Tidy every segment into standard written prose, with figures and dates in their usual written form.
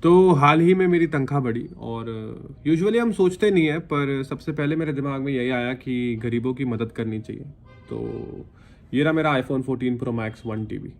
तो हाल ही में मेरी तनख्वाह बढ़ी और यूजुअली हम सोचते नहीं है, पर सबसे पहले मेरे दिमाग में यही आया कि गरीबों की मदद करनी चाहिए। तो ये रहा मेरा आईफोन 14 प्रो मैक्स 1 TB।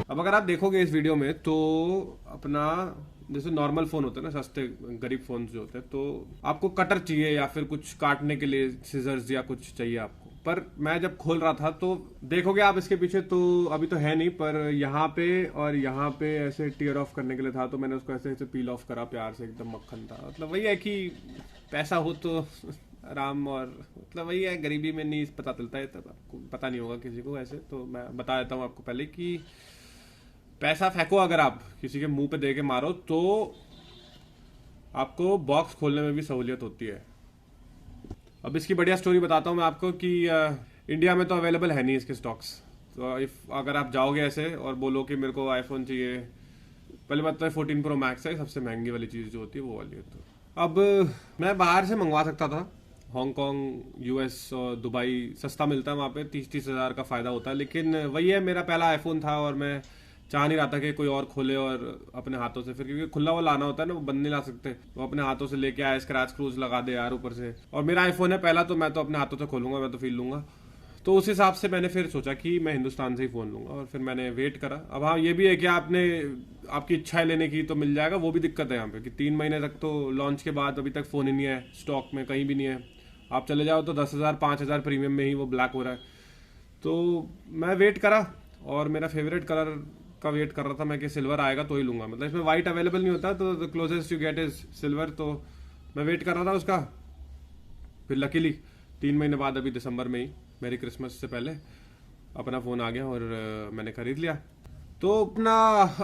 अब अगर आप देखोगे इस वीडियो में तो अपना जैसे नॉर्मल फ़ोन होते हैं ना, सस्ते गरीब फ़ोन जो होते हैं, तो आपको कटर चाहिए या फिर कुछ काटने के लिए सीजर्स या कुछ चाहिए आपको। पर मैं जब खोल रहा था तो देखोगे आप इसके पीछे, तो अभी तो है नहीं, पर यहाँ पे और यहाँ पे ऐसे टीयर ऑफ करने के लिए था, तो मैंने उसको ऐसे ऐसे पील ऑफ करा प्यार से, एकदम मक्खन था। मतलब वही है कि पैसा हो तो आराम, और मतलब वही है, गरीबी में नहीं पता चलता है, तब आपको पता नहीं होगा किसी को। ऐसे तो मैं बता देता हूँ आपको पहले कि पैसा फेंको अगर आप किसी के मुंह पे दे के मारो तो आपको बॉक्स खोलने में भी सहूलियत होती है। अब इसकी बढ़िया स्टोरी बताता हूँ मैं आपको कि इंडिया में तो अवेलेबल है नहीं इसके स्टॉक्स। तो इफ अगर आप जाओगे ऐसे और बोलो कि मेरे को आईफोन चाहिए, पहले बात तो 14 प्रो मैक्स है सबसे महंगी वाली चीज़ जो होती है, वो वाली है। तो अब मैं बाहर से मंगवा सकता था, हांगकांग, यूएस और दुबई सस्ता मिलता है वहाँ पे, 30-30 हज़ार का फ़ायदा होता है। लेकिन वही है, मेरा पहला आईफोन था और मैं चाह नहीं रहा था कि कोई और खोले और अपने हाथों से, फिर क्योंकि खुला हुआ लाना होता है ना, वो बंद नहीं ला सकते, वो अपने हाथों से लेके आए, स्क्रैच क्रूज लगा दे यार ऊपर से। और मेरा आईफोन है पहला, तो मैं तो अपने हाथों से खोलूंगा, मैं तो फील लूंगा। तो उस हिसाब से मैंने फिर सोचा कि मैं हिंदुस्तान से ही फ़ोन लूंगा, और फिर मैंने वेट करा। अब हाँ, ये भी है कि आपने आपकी इच्छा है लेने की तो मिल जाएगा, वो भी दिक्कत है यहाँ पे कि 3 महीने तक तो लॉन्च के बाद अभी तक फ़ोन ही नहीं है स्टॉक में, कहीं भी नहीं है। आप चले जाओ तो 10,000 5,000 प्रीमियम में ही वो ब्लैक हो रहा है। तो मैं वेट करा, और मेरा फेवरेट कलर का वेट कर रहा था मैं कि सिल्वर आएगा तो ही लूंगा। मतलब इसमें वाइट अवेलेबल नहीं होता, तो the closest you get is silver. तो मैं वेट कर रहा था उसका। फिर लकीली 3 महीने बाद, अभी दिसंबर में ही, मेरी क्रिसमस से पहले अपना फ़ोन आ गया और मैंने ख़रीद लिया। तो अपना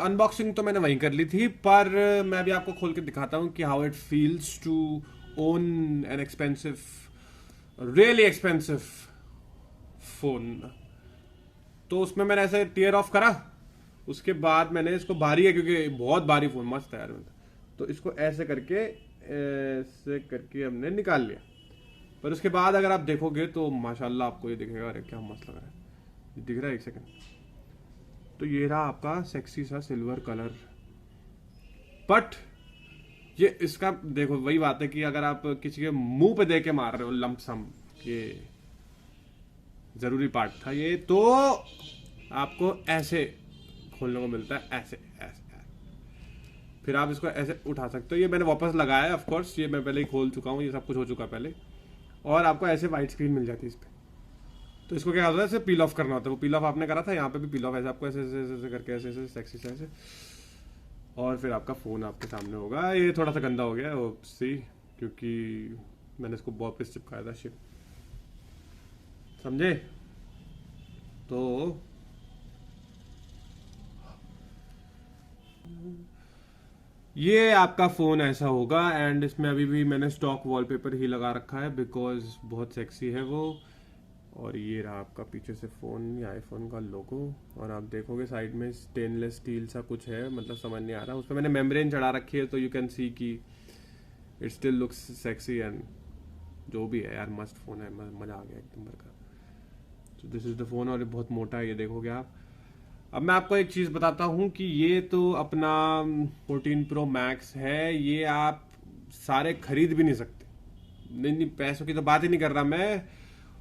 अनबॉक्सिंग तो मैंने वहीं कर ली थी, पर मैं भी आपको खोल के दिखाता हूँ कि how it feels to own an expensive, really expensive phone. तो उसमें मैंने ऐसे टीयर ऑफ करा, उसके बाद मैंने इसको, भारी है क्योंकि बहुत भारी फ़ोन, मस्त है यार। तो इसको ऐसे करके हमने निकाल लिया। पर उसके बाद अगर आप देखोगे तो माशाल्लाह आपको ये दिखेगा, अरे क्या मस्त लग रहा है। ये दिख रहा है, एक सेकंड। तो ये रहा आपका सेक्सी सा सिल्वर कलर। बट ये इसका देखो, वही बात है कि अगर आप किसी के मुंह पे दे के मार रहे हो लमसम, ये जरूरी पार्ट था ये, तो आपको ऐसे खोलने को मिलता है, ऐसे ऐसे। फिर आप इसको ऐसे उठा सकते हो। ये मैंने वापस लगाया है, ऑफ कोर्स ये मैं पहले ही खोल चुका हूँ, ये सब कुछ हो चुका है पहले। और आपको ऐसे वाइट स्क्रीन मिल जाती है इस पर। तो इसको क्या होता है, ऐसे पील ऑफ करना होता है। वो पील ऑफ आपने करा था, यहाँ पे भी पील ऑफ ऐसे आपको ऐसे ऐसे ऐसे करके ऐसे ऐसे सेक्सी से ऐसे, और फिर आपका फ़ोन आपके सामने होगा। ये थोड़ा सा गंदा हो गया है सी, क्योंकि मैंने इसको वापस चिपकाया था, शिट, समझे। तो ये आपका फ़ोन ऐसा होगा, एंड इसमें अभी भी मैंने स्टॉक वॉलपेपर ही लगा रखा है बिकॉज बहुत सेक्सी है वो। और ये रहा आपका पीछे से फ़ोन या आईफोन का लोगो, और आप देखोगे साइड में स्टेनलेस स्टील सा कुछ है, मतलब समझ नहीं आ रहा। उसमें मैंने मेम्ब्रेन चढ़ा रखी है, तो यू कैन सी कि it still looks sexy. And जो भी है यार, मस्त फ़ोन है, मज़ा आ गया एकदम भर का। तो दिस इज़ द फ़ोन, और ये बहुत मोटा है, ये देखोगे आप। अब मैं आपको एक चीज़ बताता हूँ कि ये तो अपना 14 प्रो मैक्स है, ये आप सारे खरीद भी नहीं सकते। नहीं नहीं, पैसों की तो बात ही नहीं कर रहा मैं।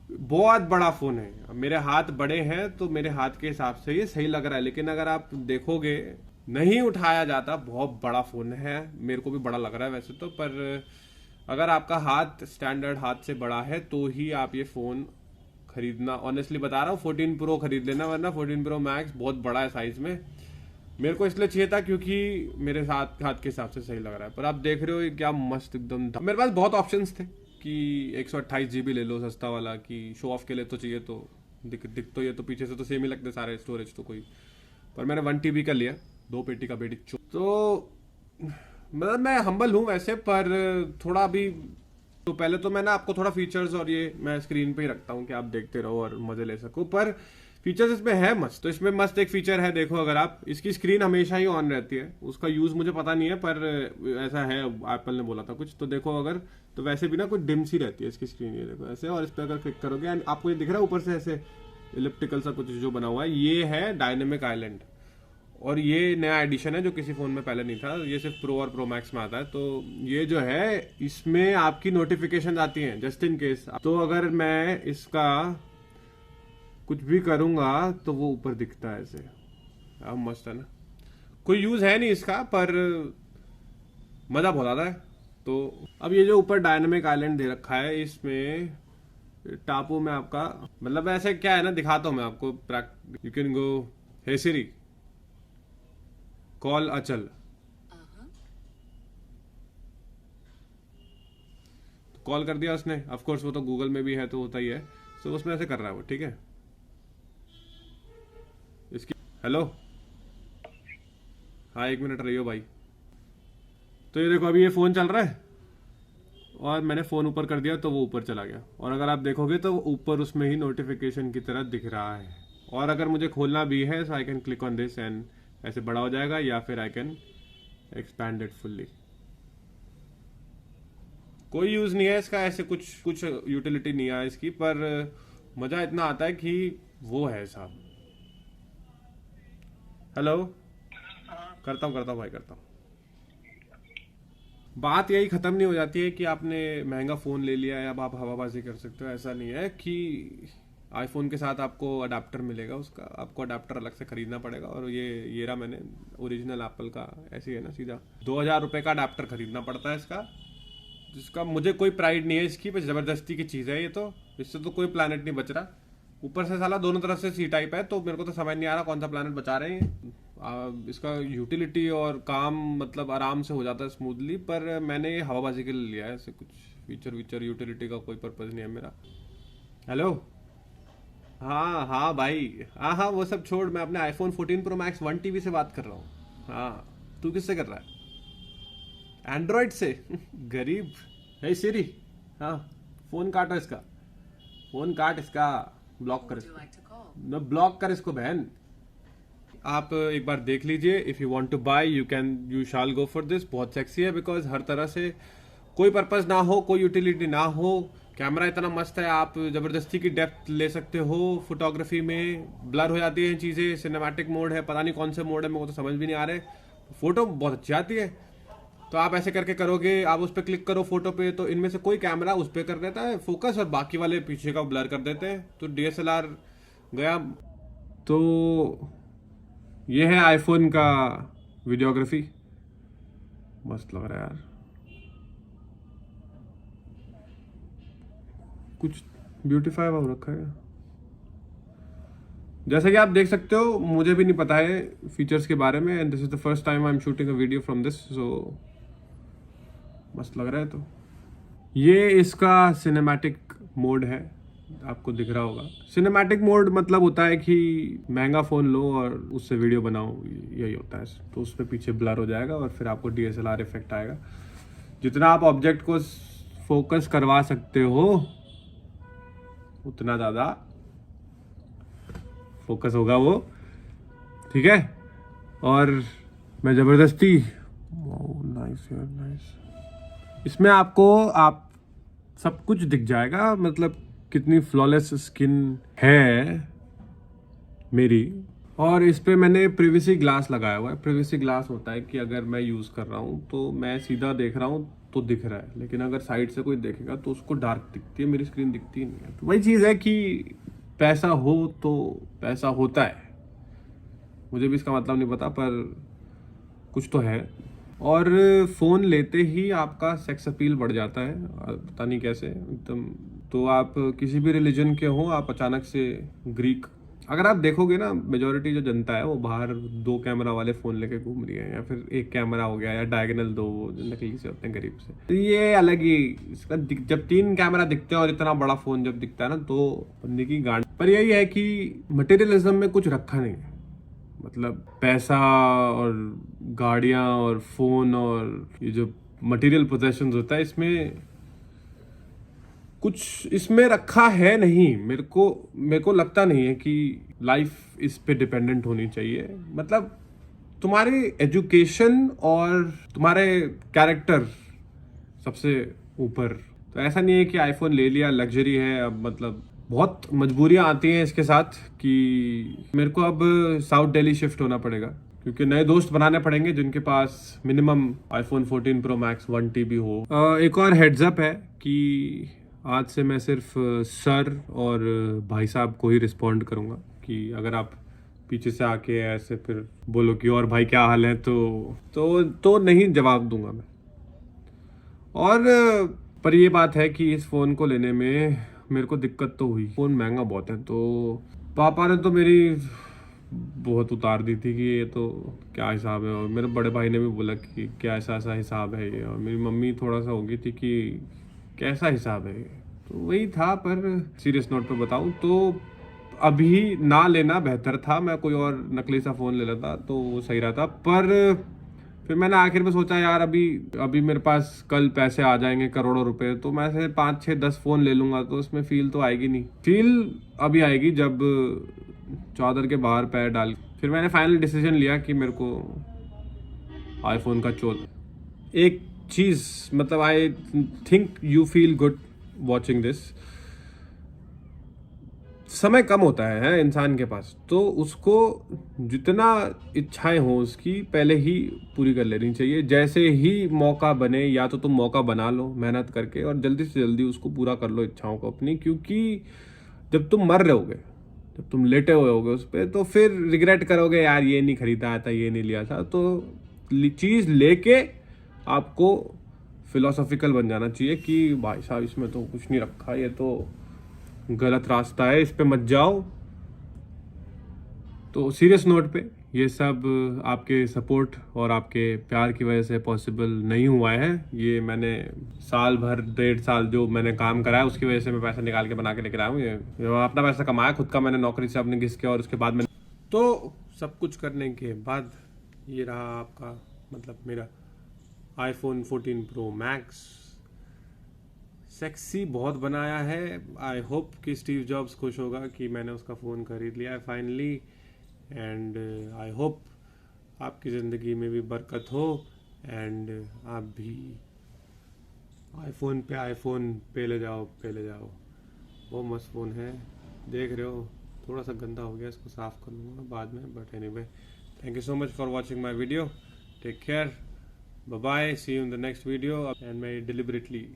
बहुत बड़ा फ़ोन है, अब मेरे हाथ बड़े हैं तो मेरे हाथ के हिसाब से ये सही लग रहा है, लेकिन अगर आप देखोगे नहीं उठाया जाता, बहुत बड़ा फ़ोन है। मेरे को भी बड़ा लग रहा है वैसे तो, पर अगर आपका हाथ स्टैंडर्ड हाथ से बड़ा है तो ही आप ये फ़ोन खरीदना। ऑनेस्टली बता रहा हूँ, 14 प्रो खरीद लेना, वरना 14 प्रो मैक्स बहुत बड़ा है साइज में। मेरे को इसलिए चाहिए था क्योंकि मेरे साथ हाथ के हिसाब से सही लग रहा है। पर आप देख रहे हो ये क्या मस्त एकदम। मेरे पास बहुत ऑप्शंस थे कि 128 GB ले लो सस्ता वाला, कि शो ऑफ के लिए तो चाहिए, तो दिख तो ये तो पीछे से तो सेम ही लगते सारे स्टोरेज तो कोई। पर मैंने 1 TB का लिया, 2 पेटी का बेटी तो मतलब मैं हम्बल हूँ वैसे, पर थोड़ा अभी तो पहले तो मैं ना आपको थोड़ा फीचर्स और ये मैं स्क्रीन पे ही रखता हूँ कि आप देखते रहो और मजे ले सको, पर फीचर्स इसमें है मस्त। तो इसमें मस्त एक फीचर है, देखो अगर आप, इसकी स्क्रीन हमेशा ही ऑन रहती है, उसका यूज मुझे पता नहीं है पर ऐसा है, एप्पल ने बोला था कुछ। तो देखो अगर, तो वैसे भी ना कुछ डिम सी रहती है इसकी स्क्रीन, ये देखो ऐसे, और इस पर अगर क्लिक करोगे एंड आपको ये दिख रहा है ऊपर से ऐसे इलिप्टिकल सा कुछ जो बना हुआ है, ये है डायनेमिक आइलैंड। और ये नया एडिशन है जो किसी फोन में पहले नहीं था, ये सिर्फ प्रो और प्रो मैक्स में आता है। तो ये जो है इसमें आपकी नोटिफिकेशन आती हैं जस्ट इन केस। तो अगर मैं इसका कुछ भी करूंगा तो वो ऊपर दिखता है ऐसे। अब मस्त है ना, कोई यूज है नहीं इसका, पर मजा बहुत आता है। तो अब ये जो ऊपर डायनेमिक आइलैंड दे रखा है, इसमें टापू में आपका, मतलब ऐसे क्या है ना, दिखाता हूं मैं आपको। You can go, hey Siri call Achal. Call कर दिया उसने, ऑफ कोर्स वो तो गूगल में भी है तो होता ही है। सो उसमें ऐसे कर रहा है वो, ठीक है। इसकी हेलो, हाँ 1 मिनट रहियो भाई। तो ये देखो अभी ये फोन चल रहा है और मैंने फोन ऊपर कर दिया तो वो ऊपर चला गया। और अगर आप देखोगे तो ऊपर उसमें ही नोटिफिकेशन की तरह दिख रहा है। और अगर मुझे खोलना भी है so I can click on this and ऐसे बड़ा हो जाएगा, या फिर I can expand it fully. कोई यूज नहीं है इसका, ऐसे कुछ यूटिलिटी नहीं है इसकी, पर मजा इतना आता है कि वो है साहब। हेलो, करता हूँ भाई, करता हूँ। बात यही खत्म नहीं हो जाती है कि आपने महंगा फोन ले लिया है अब आप हवाबाजी कर सकते हो। ऐसा नहीं है कि आईफोन के साथ आपको अडाप्टर मिलेगा, उसका आपको अडाप्टर अलग से खरीदना पड़ेगा। और ये रहा, मैंने ओरिजिनल एप्पल का ऐसे है ना, सीधा 2000 रुपये का अडाप्टर खरीदना पड़ता है इसका, जिसका मुझे कोई प्राइड नहीं है इसकी, बस जबरदस्ती की चीज़ है ये। तो इससे तो कोई प्लानट नहीं बच रहा। ऊपर से साला दोनों तरफ से सी टाइप है, तो मेरे को तो समझ नहीं आ रहा कौन सा प्लानट बचा रहे हैं। इसका यूटिलिटी और काम मतलब आराम से हो जाता है स्मूथली, पर मैंने ये हवाबाजी के लिए लिया है, ऐसे कुछ फीचर यूटिलिटी का कोई पर्पज़ नहीं है मेरा। हेलो, हाँ भाई, हाँ वो सब छोड़, मैं अपने आईफोन 14 प्रो मैक्स 1 टीबी से बात कर रहा हूँ। हाँ, तू किससे कर रहा है? एंड्रॉइड से? गरीब है सिरी। हाँ, फोन काटो इसका, फोन काट इसका, ब्लॉक कर इसको, न ब्लॉक कर इसको बहन। आप एक बार देख लीजिए, if you want to buy you shall go for this. बहुत सेक्सी है, बिकॉज हर तरह से कोई पर्पस ना हो, कोई यूटिलिटी ना हो, कैमरा इतना मस्त है, आप जबरदस्ती की डेप्थ ले सकते हो फोटोग्राफी में, ब्लर हो जाती हैं चीजें, सिनेमैटिक मोड है, पता नहीं कौन से मोड है, मेरे को तो समझ भी नहीं आ रहे, फोटो बहुत अच्छी आती है। तो आप ऐसे करके करोगे, आप उस पर क्लिक करो फोटो पे, तो इनमें से कोई कैमरा उस पर कर देता है फोकस और बाकी वाले पीछे का ब्लर कर देते हैं। तो डीएसएलआर गया। तो ये है आईफोन का वीडियोग्राफी, मस्त लग रहा है यार, कुछ ब्यूटीफाई हो रखा है। जैसे कि आप देख सकते हो, मुझे भी नहीं पता है फीचर्स के बारे में, and this is the first time I am shooting a video from this, so मस्त लग रहा है। तो ये इसका सिनेमैटिक मोड है, आपको दिख रहा होगा। सिनेमैटिक मोड मतलब होता है कि महंगा फ़ोन लो और उससे वीडियो बनाओ, यही होता है। तो उस पर पीछे ब्लर हो जाएगा और फिर आपको डीएसएलआर इफेक्ट आएगा। जितना आप ऑब्जेक्ट को फोकस करवा सकते हो उतना ज़्यादा फोकस होगा वो, ठीक है। और मैं ज़बरदस्ती, नाइस यार नाइस, इसमें आपको आप सब कुछ दिख जाएगा, मतलब कितनी फ्लॉलेस स्किन है मेरी। और इस पे मैंने प्रिवेसी ग्लास लगाया हुआ है। प्रिवेसी ग्लास होता है कि अगर मैं यूज़ कर रहा हूँ तो मैं सीधा देख रहा हूँ तो दिख रहा है, लेकिन अगर साइड से कोई देखेगा तो उसको डार्क दिखती है, मेरी स्क्रीन दिखती ही नहीं है। तो वही चीज़ है कि पैसा हो तो पैसा होता है, मुझे भी इसका मतलब नहीं पता, पर कुछ तो है। और फ़ोन लेते ही आपका सेक्स अपील बढ़ जाता है, पता नहीं कैसे एकदम। तो आप किसी भी रिलीजन के हो, आप अचानक से ग्रीक, अगर आप देखोगे ना, मेजॉरिटी जो जनता है वो बाहर 2 कैमरा वाले फ़ोन लेके घूम रही है, या फिर 1 कैमरा हो गया, या डायगोनल 2 नकली से होते हैं गरीब से। तो ये अलग ही इसका जब 3 कैमरा दिखते हैं और इतना बड़ा फ़ोन जब दिखता है ना, तो बंदे की गांड। पर यही है कि मटेरियलिज्म में कुछ रखा नहीं है, मतलब पैसा और गाड़ियाँ और फ़ोन और ये जो मटेरियल पोजेशंस होता है, इसमें कुछ इसमें रखा है नहीं। मेरे को लगता नहीं है कि लाइफ इस पे डिपेंडेंट होनी चाहिए। मतलब तुम्हारी एजुकेशन और तुम्हारे कैरेक्टर सबसे ऊपर। तो ऐसा नहीं है कि आईफोन ले लिया लग्जरी है अब, मतलब बहुत मजबूरियां आती हैं इसके साथ कि मेरे को अब साउथ दिल्ली शिफ्ट होना पड़ेगा, क्योंकि नए दोस्त बनाने पड़ेंगे जिनके पास minimum iPhone 14 pro max 1 TB हो। एक और हेड्स अप है कि आज से मैं सिर्फ सर और भाई साहब को ही रिस्पॉन्ड करूंगा, कि अगर आप पीछे से आके ऐसे फिर बोलो कि और भाई क्या हाल है, तो नहीं जवाब दूंगा मैं। और पर ये बात है कि इस फ़ोन को लेने में मेरे को दिक्कत तो हुई। फ़ोन महंगा बहुत है, तो पापा ने तो मेरी बहुत उतार दी थी कि ये तो क्या हिसाब है, और मेरे बड़े भाई ने भी बोला कि क्या ऐसा हिसाब है ये, और मेरी मम्मी थोड़ा सा हो गई थी कि कैसा हिसाब है ये। तो वही था। पर सीरियस नोट पे बताऊं तो अभी ना लेना बेहतर था। मैं कोई और नकली सा फ़ोन ले लेता तो वो सही रहता। पर फिर मैंने आखिर में सोचा यार अभी मेरे पास कल पैसे आ जाएंगे करोड़ों रुपए, तो मैं से 5 6 10 फ़ोन ले लूंगा तो उसमें फील तो आएगी नहीं। फील अभी आएगी जब चादर के बाहर पैर डाल। फिर मैंने फाइनल डिसीजन लिया कि मेरे को आईफोन का एक चीज़, मतलब I think you feel good watching this. समय कम होता है इंसान के पास, तो उसको जितना इच्छाएं हो उसकी पहले ही पूरी कर लेनी चाहिए। जैसे ही मौका बने, या तो तुम मौका बना लो मेहनत करके और जल्दी से जल्दी उसको पूरा कर लो इच्छाओं को अपनी, क्योंकि जब तुम मर रहोगे, जब तुम लेटे हुए होगे उस पर, तो फिर रिग्रेट करोगे यार ये नहीं खरीदा था, ये नहीं लिया था। तो चीज़ लेके आपको फिलोसॉफिकल बन जाना चाहिए कि भाई साहब इसमें तो कुछ नहीं रखा, ये तो गलत रास्ता है, इस पे मत जाओ। तो सीरियस नोट पे ये सब आपके सपोर्ट और आपके प्यार की वजह से पॉसिबल नहीं हुआ है। ये मैंने साल भर 1.5 साल जो मैंने काम करा है उसकी वजह से मैं पैसा निकाल के बना के लेकर आया हूँ। ये अपना पैसा कमाया खुद का, मैंने नौकरी से अपने घिस के, और उसके बाद मैंने तो सब कुछ करने के बाद ये रहा आपका, मतलब मेरा आईफोन 14 प्रो मैक्स। सेक्सी बहुत बनाया है। आई होप कि स्टीव जॉब्स खुश होगा कि मैंने उसका फ़ोन खरीद लिया है फाइनली। एंड आई होप आपकी ज़िंदगी में भी बरकत हो, एंड आप भी आईफोन पे ले जाओ। बहुत मस्त फ़ोन है, देख रहे हो। थोड़ा सा गंदा हो गया, इसको साफ़ कर लूँगा बाद में, but anyway thank you so much for watching my video. Take care, bye bye, see you in the next video. And मैं डिलिबरेटली